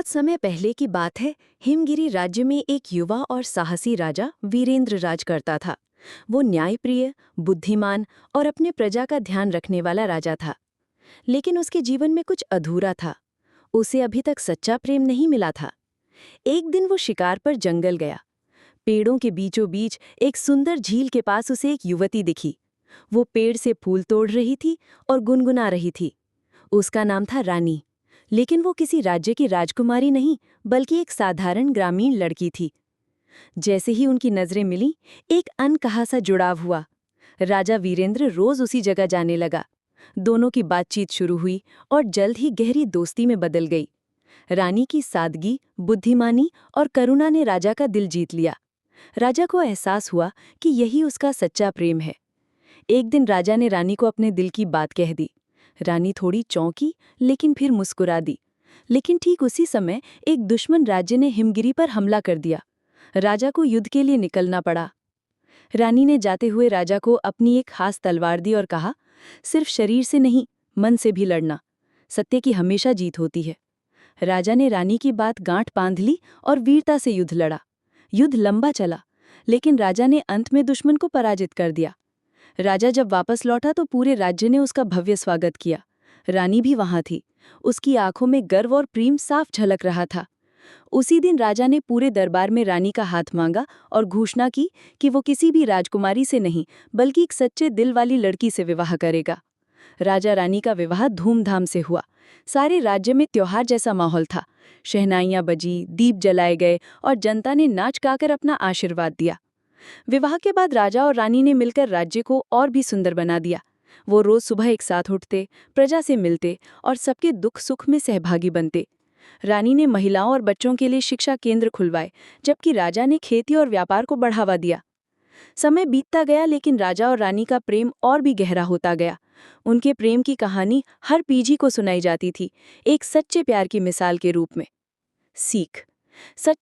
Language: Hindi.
बहुत समय पहले की बात है। हिमगिरी राज्य में एक युवा और साहसी राजा वीरेंद्र राज करता था। वो न्यायप्रिय, बुद्धिमान और अपने प्रजा का ध्यान रखने वाला राजा था। लेकिन उसके जीवन में कुछ अधूरा था। उसे अभी तक सच्चा प्रेम नहीं मिला था। एक दिन वो शिकार पर जंगल गया। पेड़ों के बीचों बीच एक सुंदर झील के पास उसे एक युवती दिखी। वो पेड़ से फूल तोड़ रही थी और गुनगुना रही थी। उसका नाम था रानी। लेकिन वो किसी राज्य की राजकुमारी नहीं, बल्कि एक साधारण ग्रामीण लड़की थी। जैसे ही उनकी नजरें मिलीं, एक अनकहा सा जुड़ाव हुआ। राजा वीरेंद्र रोज उसी जगह जाने लगा। दोनों की बातचीत शुरू हुई और जल्द ही गहरी दोस्ती में बदल गई। रानी की सादगी, बुद्धिमानी और करुणा ने राजा का दिल जीत लिया। राजा को एहसास हुआ कि यही उसका सच्चा प्रेम है। एक दिन राजा ने रानी को अपने दिल की बात कह दी। रानी थोड़ी चौंकी, लेकिन फिर मुस्कुरा दी। लेकिन ठीक उसी समय एक दुश्मन राज्य ने हिमगिरी पर हमला कर दिया। राजा को युद्ध के लिए निकलना पड़ा। रानी ने जाते हुए राजा को अपनी एक खास तलवार दी और कहा, सिर्फ शरीर से नहीं, मन से भी लड़ना। सत्य की हमेशा जीत होती है। राजा ने रानी की बात गांठ बांध ली और वीरता से युद्ध लड़ा। युद्ध लंबा चला, लेकिन राजा ने अंत में दुश्मन को पराजित कर दिया। राजा जब वापस लौटा तो पूरे राज्य ने उसका भव्य स्वागत किया। रानी भी वहां थी। उसकी आंखों में गर्व और प्रेम साफ झलक रहा था। उसी दिन राजा ने पूरे दरबार में रानी का हाथ मांगा और घोषणा की कि वो किसी भी राजकुमारी से नहीं, बल्कि एक सच्चे दिल वाली लड़की से विवाह करेगा। राजा रानी का विवाह धूमधाम से हुआ। सारे राज्य में त्योहार जैसा माहौल था। शहनाइयां बजी, दीप जलाए गए और जनता ने नाच गाकर अपना आशीर्वाद दिया। विवाह के बाद राजा और रानी ने मिलकर राज्य को और भी सुंदर बना दिया। वो रोज सुबह एक साथ उठते, प्रजा से मिलते और सबके दुख सुख में सहभागी बनते। रानी ने महिलाओं और बच्चों के लिए शिक्षा केंद्र खुलवाए, जबकि राजा ने खेती और व्यापार को बढ़ावा दिया। समय बीतता गया, लेकिन राजा और रानी का प्रेम और भी गहरा होता गया। उनके प्रेम की कहानी हर पीढ़ी को सुनाई जाती थी, एक सच्चे प्यार की मिसाल के रूप में। सीख। सच